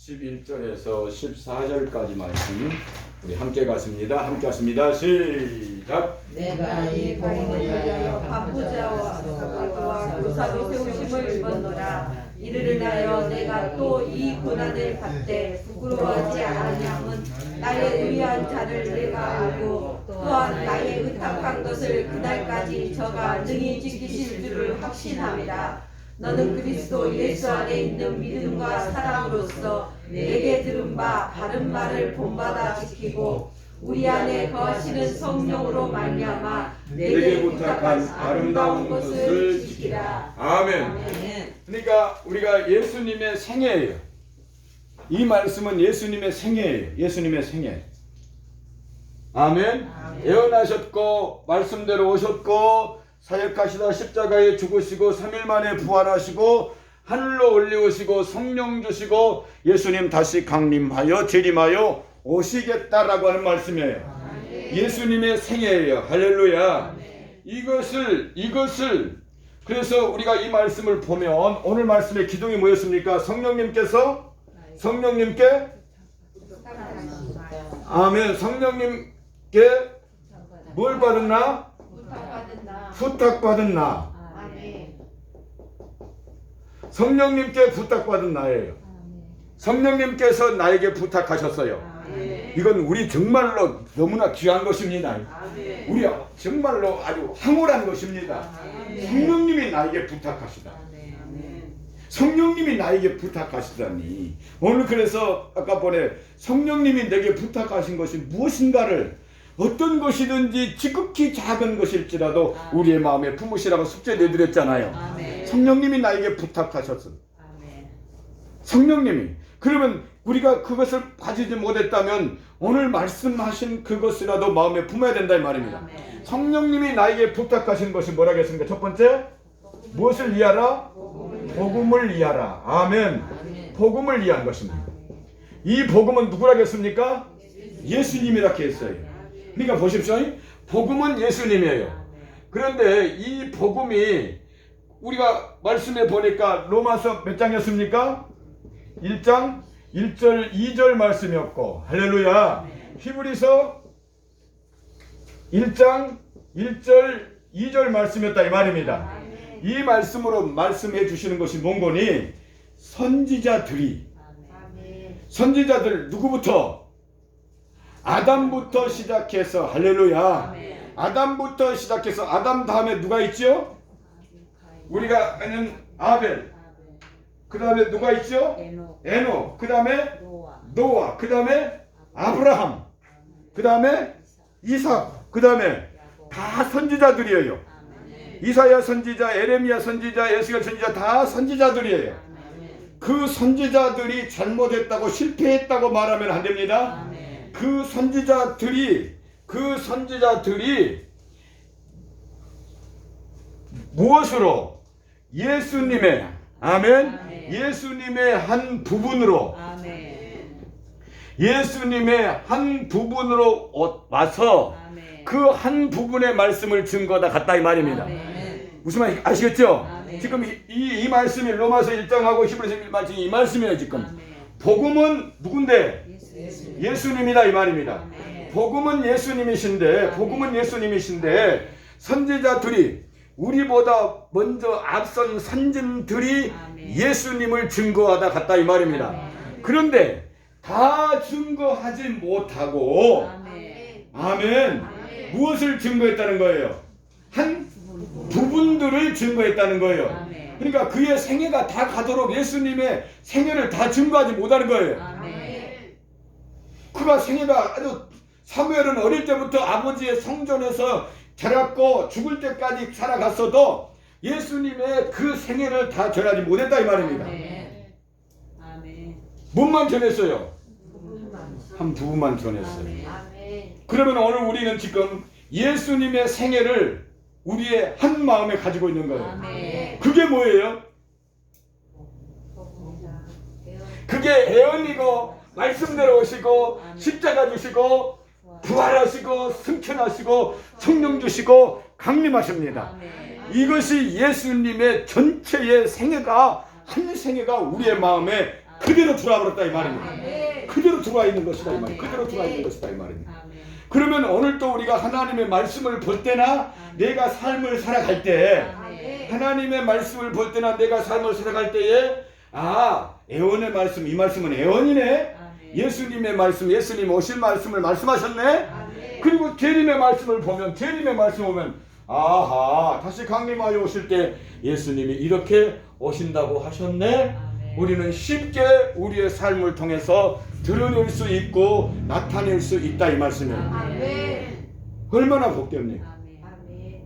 11절에서 14절까지 말씀 우리 함께 갔습니다. 함께 하십니다. 시작. 내가 이 복음을 위하여 반부자와 교사로 세우심을 입었노라. 이를 인하여 내가 또 이 고난을 받되 부끄러워하지 아니함은 나의 의한 자를 내가 알고 또한 나의 의탁한 것을 그날까지 저가 능히 지키실 줄을 확신함이라. 너는 그리스도 예수 안에 있는 믿음과 사랑으로서 내게 들은 바 바른 말을 본받아 지키고 우리 안에 거하시는 성령으로 말미암아 내게 부탁한 아름다운 것을 지키라. 아멘. 아멘. 그러니까 우리가 예수님의 생애예요. 이 말씀은 예수님의 생애예요. 예수님의 생애. 아멘. 예언하셨고 말씀대로 오셨고 사역하시다 십자가에 죽으시고 3일 만에 부활하시고 하늘로 올리우시고 성령 주시고 예수님 다시 강림하여 재림하여 오시겠다라고 하는 말씀이에요. 예수님의 생애예요. 할렐루야. 이것을 그래서 우리가 이 말씀을 보면 오늘 말씀의 기둥이 뭐였습니까? 성령님께 아멘. 성령님께 뭘 받았나? 부탁받은 나. 성령님께 부탁받은 나예요. 성령님께서 나에게 부탁하셨어요. 이건 우리 정말로 너무나 귀한 것입니다. 우리 정말로 아주 황홀한 것입니다. 성령님이 나에게 부탁하시다. 성령님이 나에게 부탁하시다니. 오늘 그래서 아까 보내 성령님이 내게 부탁하신 것이 무엇인가를 어떤 것이든지 지극히 작은 것일지라도 우리의 마음에 품으시라고 숙제 내드렸잖아요. 성령님이 나에게 부탁하셨습니다. 성령님이. 그러면 우리가 그것을 가지지 못했다면 오늘 말씀하신 그것이라도 마음에 품어야 된다 이 말입니다. 성령님이 나에게 부탁하신 것이 뭐라겠습니까? 첫 번째, 무엇을 이하라? 복음을 이하라. 아멘. 복음을 이한 것입니다. 이 복음은 누구라겠습니까? 예수님이라 했어요. 그러니까 보십시오. 복음은 예수님이에요. 그런데 이 복음이 우리가 말씀해 보니까 로마서 몇 장이었습니까? 1장 1절 2절 말씀이었고 할렐루야. 히브리서 1장 1절 2절 말씀이었다 이 말입니다. 이 말씀으로 말씀해 주시는 것이 뭔거니? 선지자들 누구부터? 아담부터 시작해서 할렐루야. 아담부터 시작해서 아담 다음에 누가 있죠? 우리가 아는 아벨. 그 다음에 누가 있죠? 에녹. 그 다음에 노아. 그 다음에 아브라함. 그 다음에 이삭. 그 다음에 다 선지자들이에요. 이사야 선지자, 에레미야 선지자, 에스겔 선지자 다 선지자들이에요. 그 선지자들이 잘못했다고 실패했다고 말하면 안 됩니다. 그 선지자들이 무엇으로? 예수님의 예수님의 한 부분으로 예수님의 한 부분으로 와서 그 한 부분의 말씀을 증거하다 갔다 이 말입니다. 무슨 말 아시겠죠? 지금 이 말씀이 로마서 1장하고 히브리서 1장이 이 말씀이에요. 지금 복음은 누군데? 예수님이다 이 말입니다. 복음은 예수님이신데 선지자들이 우리보다 먼저 앞선 선진들이 예수님을 증거하다 갔다 이 말입니다. 그런데 다 증거하지 못하고 아멘. 무엇을 증거했다는 거예요? 한 부분들을 증거했다는 거예요. 그러니까 그의 생애가 다 가도록 예수님의 생애를 다 증거하지 못하는 거예요. 그가 생애가 아주 사무엘은 어릴 때부터 아버지의 성전에서 자랐고 죽을 때까지 살아갔어도 예수님의 그 생애를 다 전하지 못했다 이 말입니다. 뭔만 전했어요? 한 부분만 전했어요. 그러면 오늘 우리는 지금 예수님의 생애를 우리의 한 마음에 가지고 있는 거예요. 그게 뭐예요? 그게 애언이고 말씀대로 오시고 십자가 주시고 부활하시고 승천하시고 성령 주시고 강림하십니다. 이것이 예수님의 전체의 생애가 한 생애가 우리의 마음에 그대로 들어와 버렸다 이 말입니다. 아멘. 그대로 들어와 있는 것이다 이 말입니다. 그대로 들어와 있는 것이다 이 말입니다. 아멘. 그러면 오늘 또 우리가 하나님의 말씀을 볼 때나 내가 삶을 살아갈 때 아멘. 하나님의 말씀을 볼 때나 내가 삶을 살아갈 때에 애원의 말씀, 이 말씀은 애원이네. 아멘. 예수님의 말씀, 예수님 오실 말씀을 말씀하셨네. 아멘. 그리고 재림의 말씀을 보면, 재림의 말씀 보면 다시 강림하여 오실 때 예수님이 이렇게 오신다고 하셨네. 아멘. 우리는 쉽게 우리의 삶을 통해서 드러낼 수 있고 나타낼 수 있다 이 말씀이에요. 아멘. 얼마나 복되옵니까? 아멘. 아멘.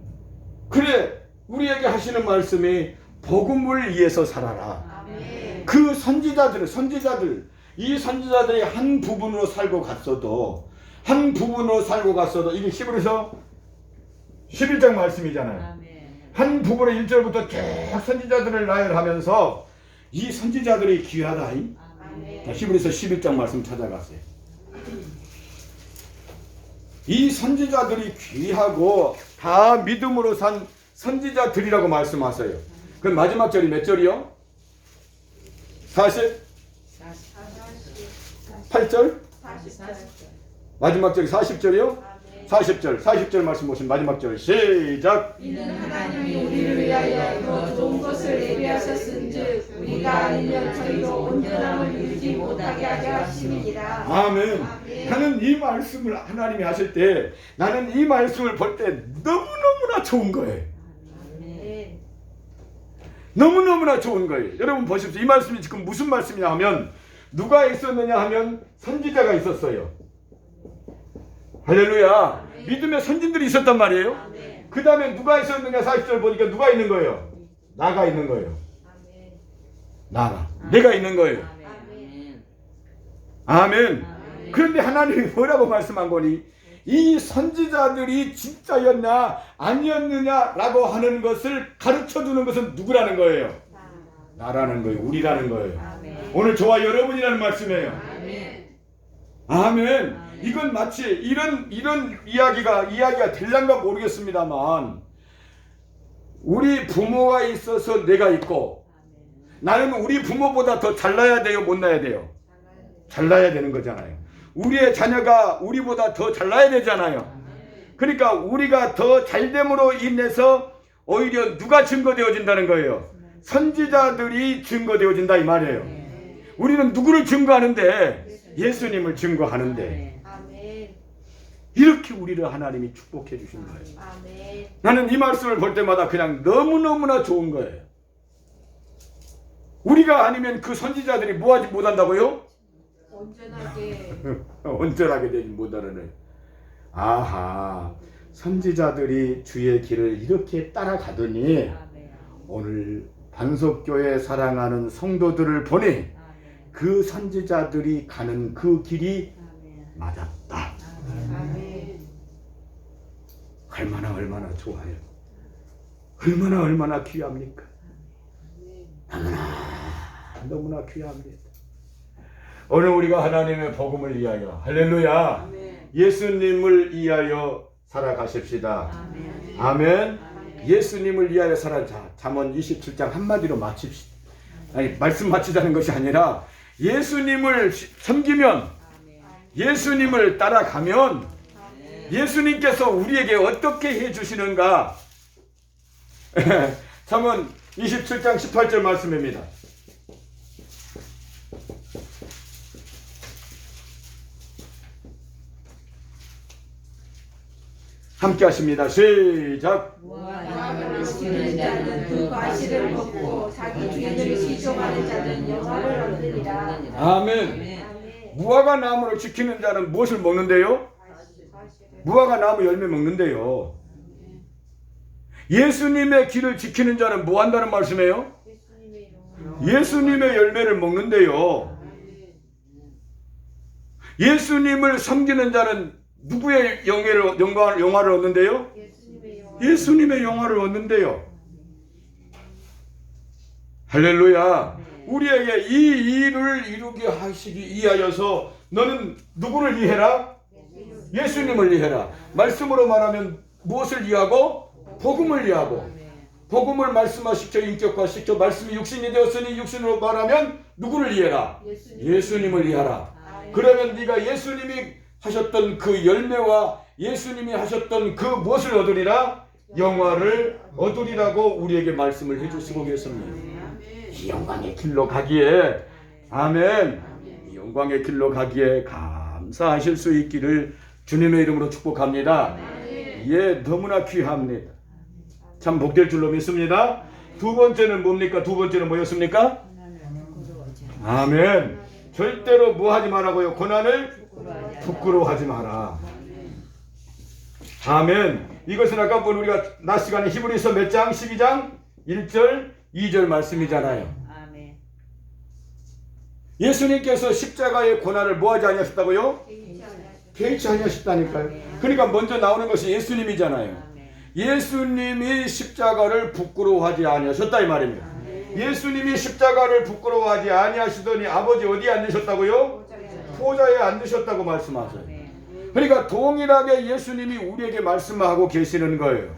그래 우리에게 하시는 말씀이 복음을 위해서 살아라. 아멘. 그 선지자들 이 선지자들이 한 부분으로 살고 갔어도 이게 히브리서 11장 말씀이잖아요. 아멘. 한 부분의 1절부터 쭉 선지자들을 나열하면서 이 선지자들이 귀하다. 아멘. 히브리서 11장 말씀 찾아갔어요. 이 선지자들이 귀하고 다 믿음으로 산 선지자들이라고 말씀하세요. 그럼 마지막 절이 몇 절이요? 48절? 40절. 마지막 절이 40절이요? 아멘. 40절 말씀 보시면 마지막 절 시작. 이는 하나님이 우리를 위하여 더 좋은 것을 예비하셨은즉 우리가 아니면 저희도 온전함을 이루지 못하게 하려 하심이니라. 아멘. 아멘. 나는 이 말씀을 하나님이 하실 때 나는 이 말씀을 볼 때 너무너무나 좋은 거예요. 아멘. 너무너무나 좋은 거예요. 여러분 보십시오. 이 말씀이 지금 무슨 말씀이냐 하면 누가 있었느냐 하면 선지자가 있었어요. 할렐루야. 아멘. 믿음의 선진들이 있었단 말이에요. 아멘. 그 다음에 누가 있었느냐 40절 보니까 누가 있는 거예요? 나가 있는 거예요. 아멘. 나가. 내가 있는 거예요. 아멘. 아멘. 아멘. 그런데 하나님이 뭐라고 말씀한 거니? 이 선지자들이 진짜였냐 아니었느냐라고 하는 것을 가르쳐주는 것은 누구라는 거예요? 나라는 거예요. 우리라는 거예요. 아멘. 오늘 저와 여러분이라는 말씀이에요. 아멘. 아멘. 이건 마치 이런 이야기가 될란가 모르겠습니다만 우리 부모가 있어서 내가 있고 나는 우리 부모보다 더 잘나야 돼요, 못 나야 돼요? 잘나야 되는 거잖아요. 우리의 자녀가 우리보다 더 잘나야 되잖아요. 그러니까 우리가 더 잘됨으로 인해서 오히려 누가 증거되어진다는 거예요? 선지자들이 증거되어진다 이 말이에요. 우리는 누구를 증거하는데? 예수님을 증거하는데 아멘. 이렇게 우리를 하나님이 축복해 주신 거예요. 아멘. 나는 이 말씀을 볼 때마다 그냥 너무너무나 좋은 거예요. 우리가 아니면 그 선지자들이 뭐하지 못한다고요? 온전하게. 온전하게 되지 못하는. 선지자들이 주의 길을 이렇게 따라가더니 오늘 반석교회 사랑하는 성도들을 보니 그 선지자들이 가는 그 길이 맞았다. 아멘. 얼마나 좋아요. 얼마나 귀합니까? 너무나 귀합니다. 오늘 우리가 하나님의 복음을 위하여 할렐루야 예수님을 위하여 살아가십시다. 아멘. 예수님을 위하여 살아자. 잠언 27장 한마디로 마칩시다. 아니 말씀 마치자는 것이 아니라 예수님을 섬기면 예수님을 따라가면 예수님께서 우리에게 어떻게 해주시는가. 잠언 27장 18절 말씀입니다. 함께 하십니다. 시작. 무화과를 심는 자는 그 과실을 먹고 자기 주인을 시종하는 자는 영화를 얻으리라. 아멘. 아멘. 무화과 나무를 지키는 자는 무엇을 먹는데요? 무화과 나무 열매 먹는데요. 예수님의 길을 지키는 자는 뭐 한다는 말씀이에요? 예수님의 열매를 먹는데요. 예수님을 섬기는 자는 누구의 영화를 얻는데요? 예수님의 영화를 얻는데요. 할렐루야. 우리에게 이 일을 이루게 하시기 위하여서 너는 누구를 이해라? 예수님을 이해라. 말씀으로 말하면 무엇을 이해하고? 복음을 이해하고. 복음을 말씀화시켜 인격화시켜 말씀이 육신이 되었으니 육신으로 말하면 누구를 이해라? 예수님. 예수님을 이해하라. 아멘. 그러면 네가 예수님이 하셨던 그 열매와 예수님이 하셨던 그 무엇을 얻으리라? 영화를 얻으리라고 우리에게 말씀을 해주시고 계십니다. 이 영광의 길로 가기에 아멘. 이 영광의 길로 가기에 감사하실 수 있기를 주님의 이름으로 축복합니다. 예, 너무나 귀합니다. 참 복될 줄로 믿습니다. 두 번째는 뭡니까? 두 번째는 뭐였습니까? 아멘. 절대로 뭐 하지 말라고요? 고난을 부끄러워하지 마라. 아멘. 이것은 아까 본 우리가 낮 시간에 히브리서 몇 장? 12장 1절 2절 말씀이잖아요. 예수님께서 십자가의 고난을 뭐 하지 아니하셨다고요? 개의치 아니하셨다니까요. 그러니까 먼저 나오는 것이 예수님이잖아요. 예수님이 십자가를 부끄러워하지 아니하셨다 이 말입니다. 예수님이 십자가를 부끄러워하지 아니하시더니 아버지 어디에 앉으셨다고요? 보좌에 앉으셨다고 말씀하세요. 그러니까 동일하게 예수님이 우리에게 말씀하고 계시는 거예요.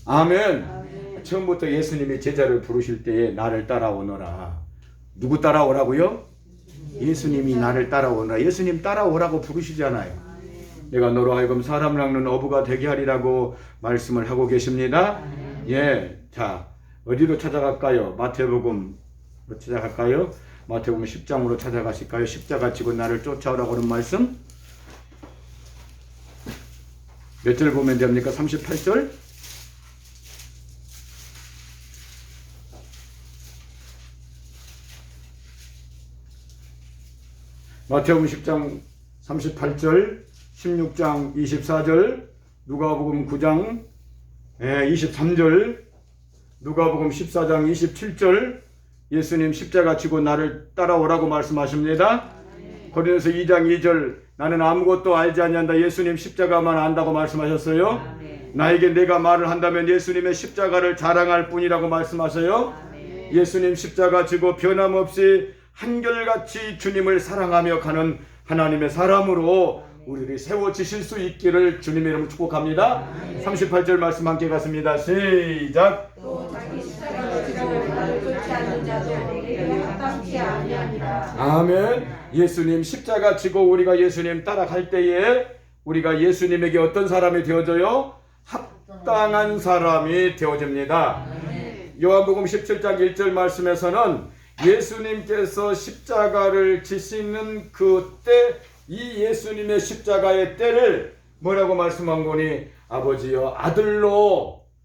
아멘. 처음부터 예수님이 제자를 부르실 때에 나를 따라오너라. 누구 따라오라고요? 예수님이 나를 따라오너라. 예수님 따라오라고 부르시잖아요. 내가 너로 하여금 사람을 낚는 어부가 되게 하리라고 말씀을 하고 계십니다. 예, 자 어디로 찾아갈까요? 마태복음 찾아갈까요? 마태복음 10장으로 찾아가실까요? 십자가 지고 나를 쫓아오라고 하는 말씀 몇 절 보면 됩니까? 38절? 마태복음 10장 38절 16장 24절 누가복음 9장 23절 누가복음 14장 27절 예수님 십자가 지고 나를 따라오라고 말씀하십니다. 고린도서 2장 2절 나는 아무것도 알지 아니한다. 예수님 십자가만 안다고 말씀하셨어요. 나에게 내가 말을 한다면 예수님의 십자가를 자랑할 뿐이라고 말씀하세요. 예수님 십자가 지고 변함없이 한결같이 주님을 사랑하며 가는 하나님의 사람으로 우리를 세워지실 수 있기를 주님의 이름으로 축복합니다. 38절 말씀 함께 갔습니다. 시작. 또 자기 십자가를 지고 나를 쫓지 않는 자도 내게 합당치 아니하니라. 아멘. 예수님 십자가 지고 우리가 예수님 따라갈 때에 우리가 예수님에게 어떤 사람이 되어져요? 합당한 사람이 되어집니다. 요한복음 17장 1절 말씀에서는 예수님께서 십자가를 지시는 그때 이 예수님의 십자가의 때를 뭐라고 말씀한 거니? 아버지여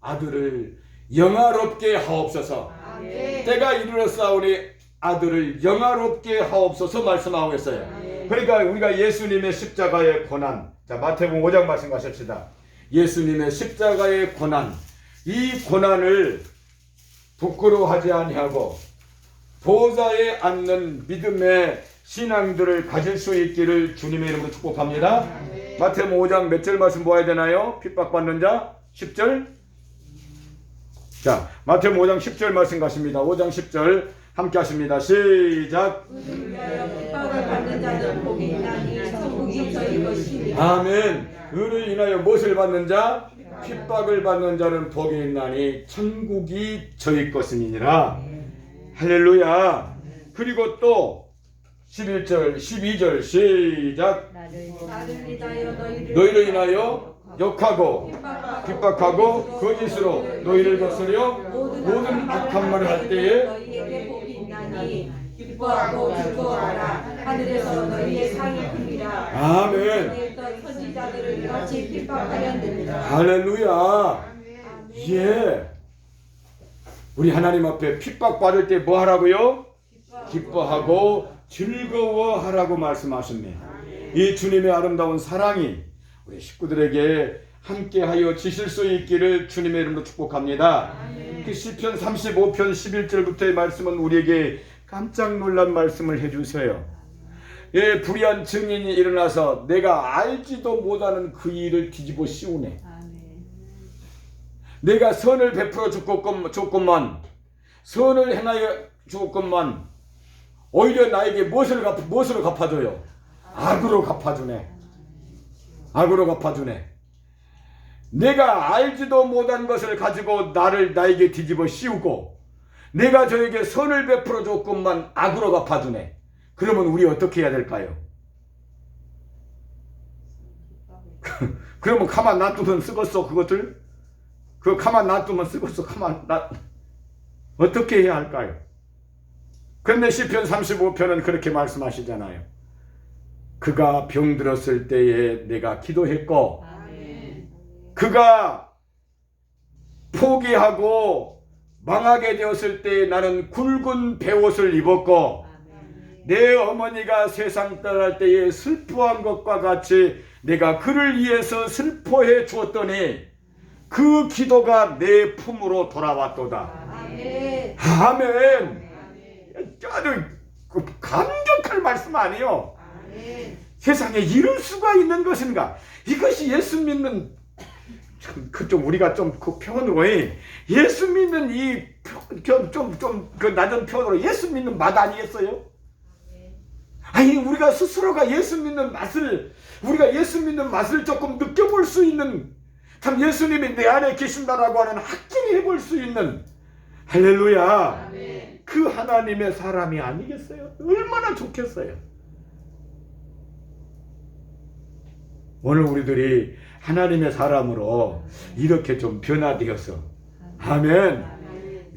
아들을 영화롭게 하옵소서. 때가 이르렀사오니 아들을 영화롭게 하옵소서 말씀하고 있어요. 그러니까 우리가 예수님의 십자가의 고난, 자 마태복음 5장 말씀 가십시다. 예수님의 십자가의 고난, 이 고난을 부끄러워하지 아니하고 보좌에 앉는 믿음의 신앙들을 가질 수 있기를 주님의 이름으로 축복합니다. 마태복음 5장 몇 절 말씀 보아야 되나요? 핍박받는 자 10절. 자 마태복음 5장 10절 말씀 가십니다. 5장 10절 함께 하십니다. 시작. 핍박을 받는 자는 복이 있나니 천국이 저희 것이니. 아멘. 의를 인하여 무엇을 받는 자? 핍박을 받는 자는 복이 있나니 천국이 저희 것이니라. 할렐루야. 그리고 또 11절 12절 시작. 나를 인하여 너희를 인하여 욕하고 핍박하고 거짓으로 너희를 거스려 모든 악한 말을 할 때에 너희에게 복이 있나니 기뻐하고 즐거워하라. 하늘에서 너희의 상이 크리라. 아멘. 선지자들을 같이 핍박하였느니라. 할렐루야. 예. 우리 하나님 앞에 핍박받을 때 뭐 하라고요? 기뻐하고 즐거워하라고 말씀하십니다. 이 주님의 아름다운 사랑이 우리 식구들에게 함께하여 지실 수 있기를 주님의 이름으로 축복합니다. 그 시편 35편 11절부터의 말씀은 우리에게 깜짝 놀란 말씀을 해주세요. 예, 불의한 증인이 일어나서 내가 알지도 못하는 그 일을 뒤집어 씌우네. 내가 선을 베풀어 줬건만 선을 행하여 주었건만 오히려 나에게 무엇으로 갚아줘요? 악으로 갚아주네. 악으로 갚아주네. 내가 알지도 못한 것을 가지고 나에게 뒤집어 씌우고 내가 저에게 선을 베풀어 줬건만 악으로 갚아주네. 그러면 우리 어떻게 해야 될까요? 그러면 가만 놔두면 쓰겄어 그것을? 그 가만 놔두면 쓰겄어 어떻게 해야 할까요? 그런데 시편 35편은 그렇게 말씀하시잖아요. 그가 병들었을 때에 내가 기도했고 그가 포기하고 망하게 되었을 때에 나는 굵은 베옷을 입었고 내 어머니가 세상 떠날 때에 슬퍼한 것과 같이 내가 그를 위해서 슬퍼해 주었더니 그 기도가 내 품으로 돌아왔도다. 아멘. 아주 감격할 말씀 아니에요. 세상에 이럴 수가 있는 것인가? 이것이 예수 믿는 좀 우리가 좀 그 표현으로 예수 믿는 이 그 낮은 표현으로 예수 믿는 맛 아니겠어요? 아니 우리가 스스로가 예수 믿는 맛을 조금 느껴볼 수 있는 참 예수님이 내 안에 계신다라고 하는 확증해 볼 수 있는 할렐루야. 아멘. 그 하나님의 사람이 아니겠어요? 얼마나 좋겠어요. 오늘 우리들이 하나님의 사람으로 이렇게 좀 변화되어서 아멘.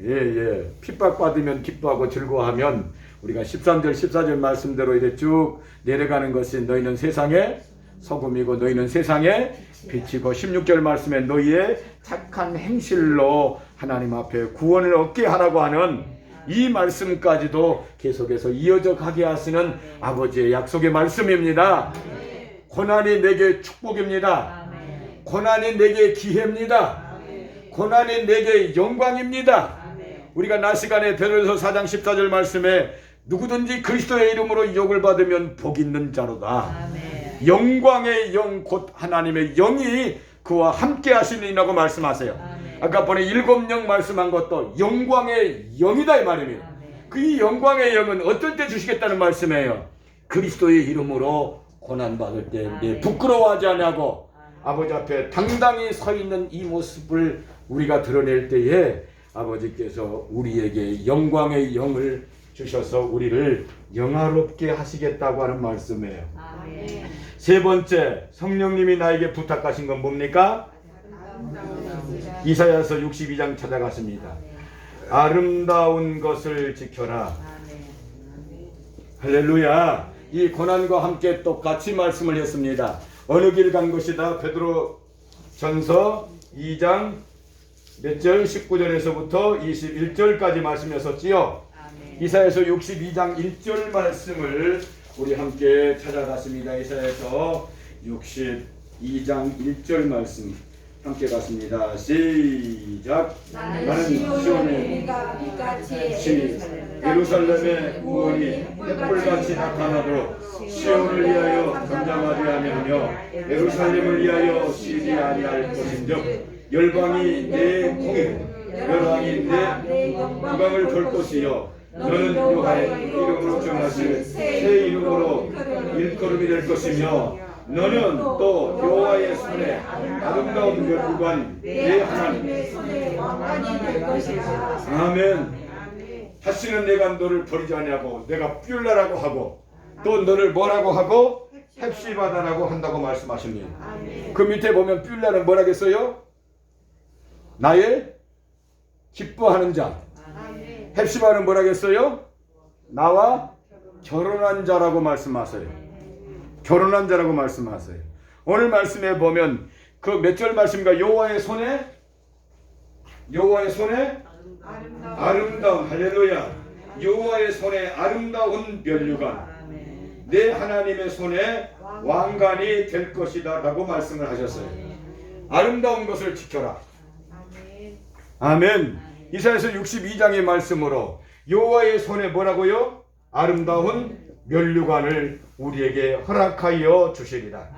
예. 핍박받으면 기뻐하고 즐거워하면 우리가 13절 14절 말씀대로 이렇게 쭉 내려가는 것이 너희는 세상의 소금이고 너희는 세상의 빛이고 16절 말씀에 너희의 착한 행실로 하나님 앞에 구원을 얻게 하라고 하는 이 말씀까지도 계속해서 이어져 가게 하시는 아버지의 약속의 말씀입니다. 고난이 내게 축복입니다. 고난이 내게 기회입니다. 고난이 내게 영광입니다. 우리가 낮 시간에 베드로서 4장 14절 말씀에 누구든지 그리스도의 이름으로 욕을 받으면 복 있는 자로다. 영광의 영 곧 하나님의 영이 그와 함께 하시니라고 말씀하세요. 아까 번에 7영 말씀한 것도 영광의 영이다 이 말입니다. 그 영광의 영은 어떨 때 주시겠다는 말씀이에요. 그리스도의 이름으로 고난받을 때 부끄러워하지 않냐고 아버지 앞에 당당히 서 있는 이 모습을 우리가 드러낼 때에 아버지께서 우리에게 영광의 영을 주셔서 우리를 영화롭게 하시겠다고 하는 말씀이에요. 아멘. 세 번째, 성령님이 나에게 부탁하신 건 뭡니까? 이사야서 62장 찾아갔습니다. 아름다운 것을 지켜라. 할렐루야. 이 고난과 함께 똑같이 말씀을 했습니다. 어느 길 간 것이다? 베드로 전서 2장 몇 절? 19절에서부터 21절까지 말씀했었지요. 이사야서 62장 1절 말씀을 우리 함께 찾아갔습니다. 이사야서 62장 1절 말씀 함께 갔습니다. 시작. 나는 시온의 빛같이 예루살렘의 구원이 햇불같이 나타나도록 시온을 위하여 잠잠하지 아니하며 예루살렘을 위하여 쉬지 아니할 것인즉 열방이 내 공이고 열왕이 내 영광을 볼 것이요 너는 여호와의 이름으로 정하실 새 이름으로 일컬음이 될 것이며 너는 또 여호와의 손에 아름다운 멸관관 내 하나님의 손에 왕관이 될 것이다. 아멘. 다시는 내가 너를 버리지 않냐고 내가 뷸라라고 하고 또 너를 뭐라고 하고 헵시바다라고 한다고 말씀하십니다. 아멘. 그 밑에 보면 뷸라는 뭐라겠어요? 나의 기뻐하는 자. 아멘. 헵시바는 뭐라겠어요? 나와 결혼한 자라고 말씀하세요. 결혼한 자라고 말씀하세요. 오늘 말씀에 보면 그 몇 절 말씀인가? 여호와의 손에 아름다운 할렐루야. 여호와의 손에 아름다운 면류관 내 하나님의 손에 왕관이 될 것이다 라고 말씀을 하셨어요. 아름다운 것을 지켜라. 아멘. 이사야서 62장의 말씀으로 여호와의 손에 뭐라고요? 아름다운 면류관을 우리에게 허락하여 주시리라.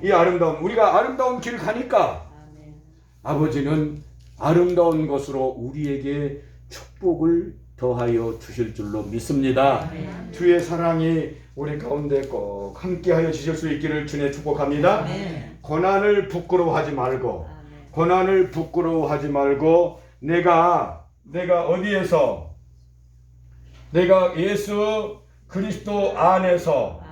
이 아름다운 우리가 아름다운 길 가니까 아버지는 아름다운 것으로 우리에게 축복을 더하여 주실 줄로 믿습니다. 주의 사랑이 우리 가운데 꼭 함께하여 주실 수 있기를 주님 축복합니다. 고난을 부끄러워하지 말고 내가 어디에서 내가 예수 그리스도 안에서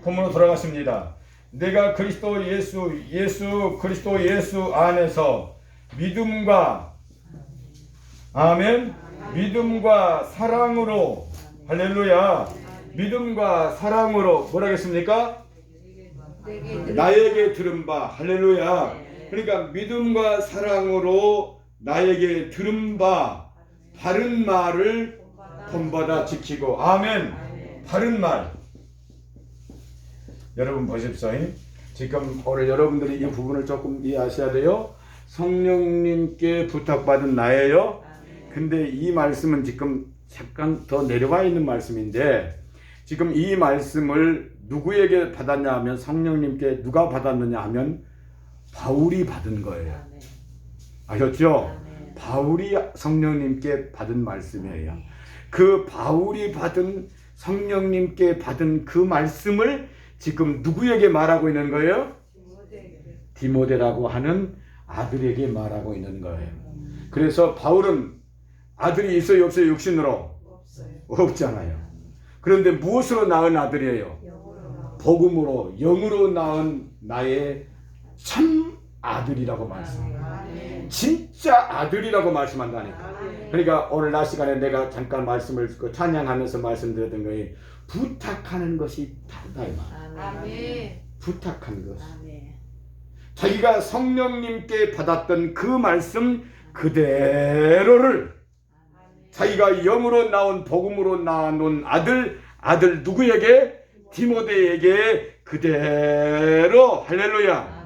본문으로 돌아갔습니다. 내가 그리스도 예수 그리스도 예수 안에서 믿음과 아멘 믿음과 사랑으로 할렐루야 믿음과 사랑으로 뭐라겠습니까? 나에게 들은 바 할렐루야 그러니까 믿음과 사랑으로 나에게 들은 바 바른 말을 본받아 지키고 아멘 바른 말 여러분 보십시오. 지금 오늘 여러분들이 이 부분을 조금 이해하셔야 돼요. 성령님께 부탁받은 나예요. 근데 이 말씀은 지금 잠깐 더 내려와 있는 말씀인데 지금 이 말씀을 누구에게 받았냐 하면 성령님께 누가 받았느냐 하면 바울이 받은 거예요. 아셨죠? 바울이 성령님께 받은 말씀이에요. 그 바울이 받은 성령님께 받은 그 말씀을 지금 누구에게 말하고 있는 거예요? 디모데라고 하는 아들에게 말하고 있는 거예요. 그래서 바울은 아들이 있어요 없어요? 육신으로? 없잖아요. 그런데 무엇으로 낳은 아들이에요? 복음으로 영으로 낳은 나의 참 아들이라고 말씀해요. 진짜 아들이라고 말씀한다니까. 그러니까 오늘 낮 시간에 내가 잠깐 말씀을 찬양하면서 말씀드렸던 거예요. 부탁하는 것이 다르다 이 말. 부탁하는 것. 자기가 성령님께 받았던 그 말씀 그대로를 자기가 영으로 나온 복음으로 나온 아들 누구에게? 디모데에게 그대로 할렐루야.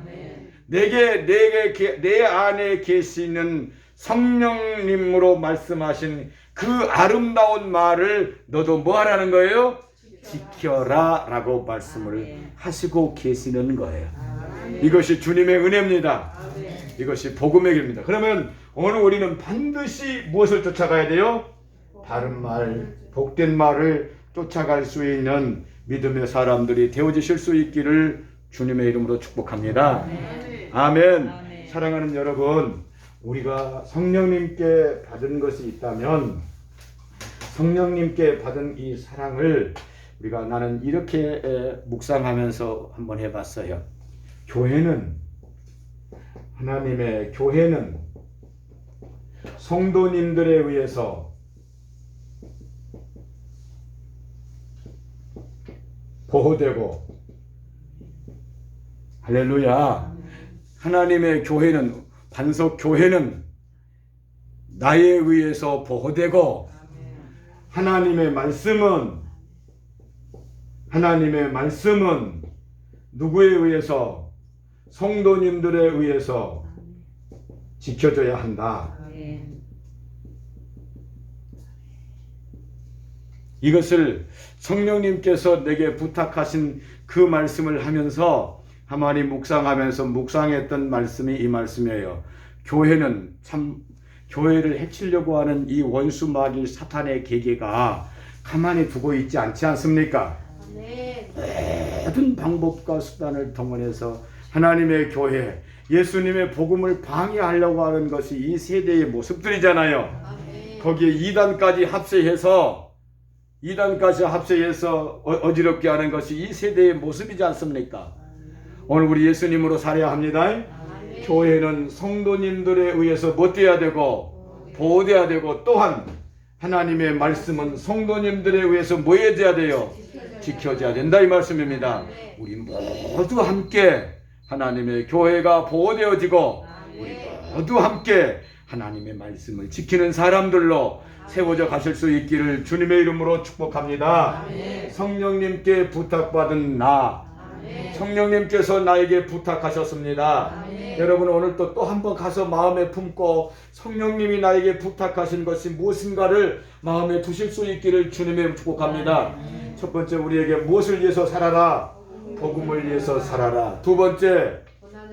내 안에 계시는 성령님으로 말씀하신 그 아름다운 말을 너도 뭐 하라는 거예요? 지켜라 라고 말씀을 하시고 계시는 거예요. 이것이 주님의 은혜입니다. 이것이 복음의 길입니다. 그러면 오늘 우리는 반드시 무엇을 쫓아가야 돼요? 바른 말, 복된 말을 쫓아갈 수 있는 믿음의 사람들이 되어지실 수 있기를 주님의 이름으로 축복합니다. 아멘. 사랑하는 여러분, 우리가 성령님께 받은 것이 있다면 성령님께 받은 이 사랑을 우리가 나는 이렇게 묵상하면서 한번 해봤어요. 하나님의 교회는 성도님들에 의해서 보호되고 할렐루야. 하나님의 교회는 반석 교회는 나에 의해서 보호되고 하나님의 말씀은 누구에 의해서? 성도님들에 의해서 지켜져야 한다. 이것을 성령님께서 내게 부탁하신 그 말씀을 하면서 가만히 묵상했던 말씀이 이 말씀이에요. 교회는 참 교회를 해치려고 하는 이 원수 마귀 사탄의 계계가 가만히 두고 있지 않지 않습니까? 모든 방법과 수단을 동원해서 하나님의 교회, 예수님의 복음을 방해하려고 하는 것이 이 세대의 모습들이잖아요. 거기에 이단까지 합세해서 어지럽게 하는 것이 이 세대의 모습이지 않습니까? 오늘 우리 예수님으로 살아야 합니다. 교회는 성도님들에 의해서 못 돼야 되고 보호돼야 되고 또한 하나님의 말씀은 성도님들에 의해서 뭐 해야 돼요? 지켜져야 된다 이 말씀입니다. 우리 모두 함께 하나님의 교회가 보호되어지고 우리 모두 함께 하나님의 말씀을 지키는 사람들로 세워져 가실 수 있기를 주님의 이름으로 축복합니다. 성령님께 부탁받은 성령님께서 나에게 부탁하셨습니다. 여러분 오늘 또 한 번 가서 마음에 품고 성령님이 나에게 부탁하신 것이 무엇인가를 마음에 두실 수 있기를 주님의 이름 축복합니다. 첫 번째 우리에게 무엇을 위해서 살아라? 복음을 위해서 살아라. 두 번째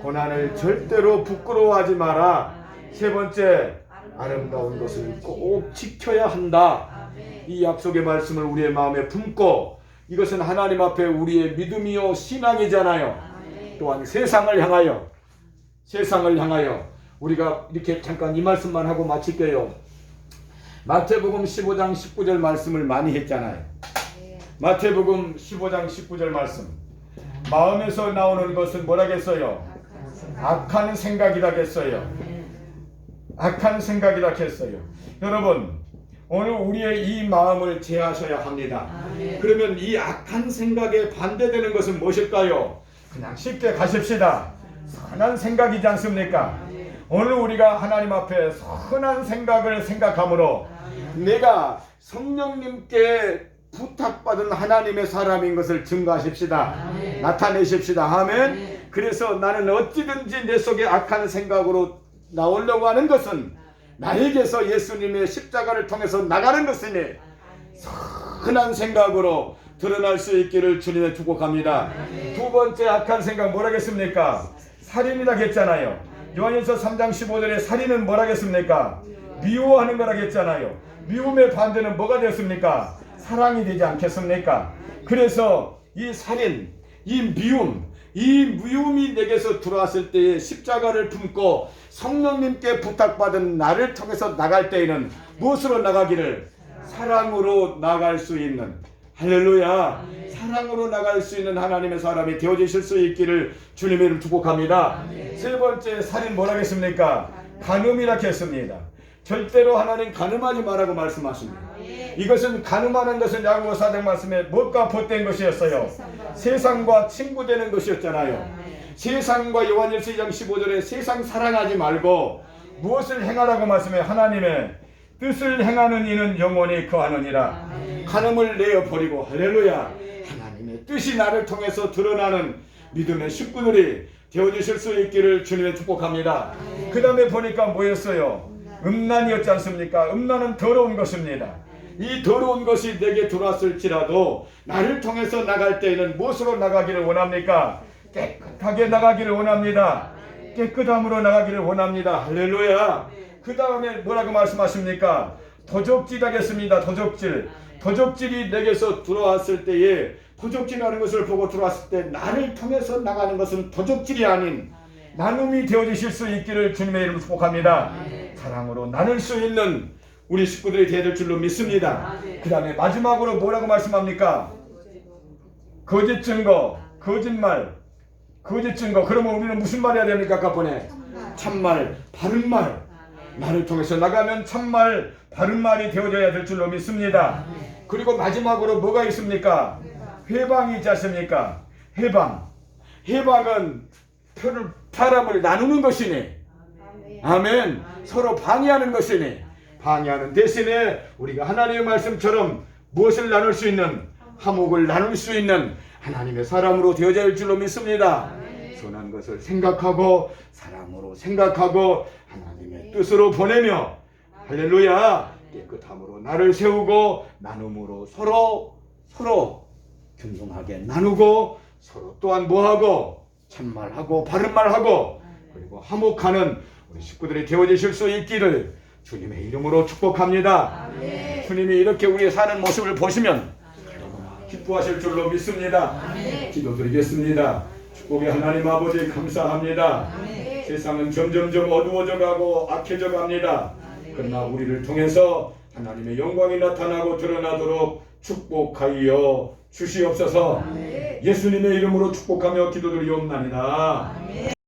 고난을 절대로 부끄러워하지 마라. 세 번째 아름다운 것을 꼭 지켜야 한다. 이 약속의 말씀을 우리의 마음에 품고 이것은 하나님 앞에 우리의 믿음이요 신앙이잖아요. 또한 세상을 향하여 우리가 이렇게 잠깐 이 말씀만 하고 마칠게요. 마태복음 15장 19절 말씀을 많이 했잖아요. 마태복음 15장 19절 말씀. 마음에서 나오는 것은 뭐라겠어요? 악한 생각이라겠어요. 악한 생각이라 했어요. 여러분, 오늘 우리의 이 마음을 제하셔야 합니다. 그러면 이 악한 생각에 반대되는 것은 무엇일까요? 그냥 쉽게 가십시다. 선한 생각이지 않습니까? 오늘 우리가 하나님 앞에 선한 생각을 생각함으로 내가 성령님께 부탁받은 하나님의 사람인 것을 증거하십시다. 나타내십시다. 아멘. 그래서 나는 어찌든지 내 속에 악한 생각으로 나오려고 하는 것은 나에게서 예수님의 십자가를 통해서 나가는 것이니 선한 생각으로 드러날 수 있기를 주님의 축복합니다. 두 번째 악한 생각 뭐라겠습니까? 살인이라 했잖아요. 요한일서 3장 15절에 살인은 뭐라겠습니까? 미워하는 거라겠잖아요. 미움의 반대는 뭐가 되었습니까? 사랑이 되지 않겠습니까? 그래서 이 살인, 이 미움이 내게서 들어왔을 때에 십자가를 품고 성령님께 부탁받은 나를 통해서 나갈 때에는 무엇으로 나가기를? 사랑으로 나갈 수 있는, 할렐루야, 사랑으로 나갈 수 있는 하나님의 사람이 되어주실 수 있기를 주님의 이름 축복합니다. 세 번째 살인 뭐라겠습니까? 간음이라 했습니다. 절대로 하나님 간음하지 말라고 말씀하십니다. 이것은 간음하는 것은 야고보 4장 말씀에 무엇과 보탠 것이었어요? 세상과 친구되는 것이었잖아요. 세상과 요한일서 2장 15절에 세상 사랑하지 말고 무엇을 행하라고 말씀해? 하나님의 뜻을 행하는 이는 영원히 거하느니라. 간음을 내어버리고, 할렐루야, 하나님의 뜻이 나를 통해서 드러나는 믿음의 식구들이 되어주실 수 있기를 주님의 축복합니다. 그 다음에 보니까 뭐였어요? 음란이었지 않습니까? 음란은 더러운 것입니다. 이 더러운 것이 내게 들어왔을지라도 나를 통해서 나갈 때에는 무엇으로 나가기를 원합니까? 깨끗하게 나가기를 원합니다. 깨끗함으로 나가기를 원합니다. 할렐루야. 그 다음에 뭐라고 말씀하십니까? 도적질 하겠습니다. 도적질이 내게서 들어왔을 때에 도적질하는 것을 보고 들어왔을 때 나를 통해서 나가는 것은 도적질이 아닌 나눔이 되어주실 수 있기를 주님의 이름으로 축복합니다. 사랑으로 나눌 수 있는 우리 식구들이 되어야 될 줄로 믿습니다. 그 다음에 마지막으로 뭐라고 말씀합니까? 거짓 증거, 거짓말, 거짓 증거. 그러면 우리는 무슨 말 해야 됩니까? 아까 보내 참말, 바른 말. 나를 통해서 나가면 참말, 바른 말이 되어져야 될 줄로 믿습니다. 그리고 마지막으로 뭐가 있습니까? 회방이 있지 않습니까? 회방은 사람을 나누는 것이니, 아멘, 서로 방해하는 것이니, 방해하는 대신에 우리가 하나님의 말씀처럼 무엇을 나눌 수 있는, 화목을 나눌 수 있는 하나님의 사람으로 되어져야 할 줄로 믿습니다. 선한 것을 생각하고 사랑으로 생각하고 하나님의 뜻으로 보내며, 할렐루야, 깨끗함으로 나를 세우고 나눔으로 서로 균등하게 나누고 서로 또한 뭐하고 참말하고 바른말하고 그리고 화목하는 우리 식구들이 되어주실 수 있기를 주님의 이름으로 축복합니다. 아멘. 주님이 이렇게 우리 사는 모습을 보시면 기뻐하실 줄로 믿습니다. 아멘. 기도드리겠습니다. 축복의 하나님 아버지 감사합니다. 아멘. 세상은 점점점 어두워져 가고 악해져 갑니다. 그러나 우리를 통해서 하나님의 영광이 나타나고 드러나도록 축복하여 주시옵소서. 예수님의 이름으로 축복하며 기도드리옵나이다.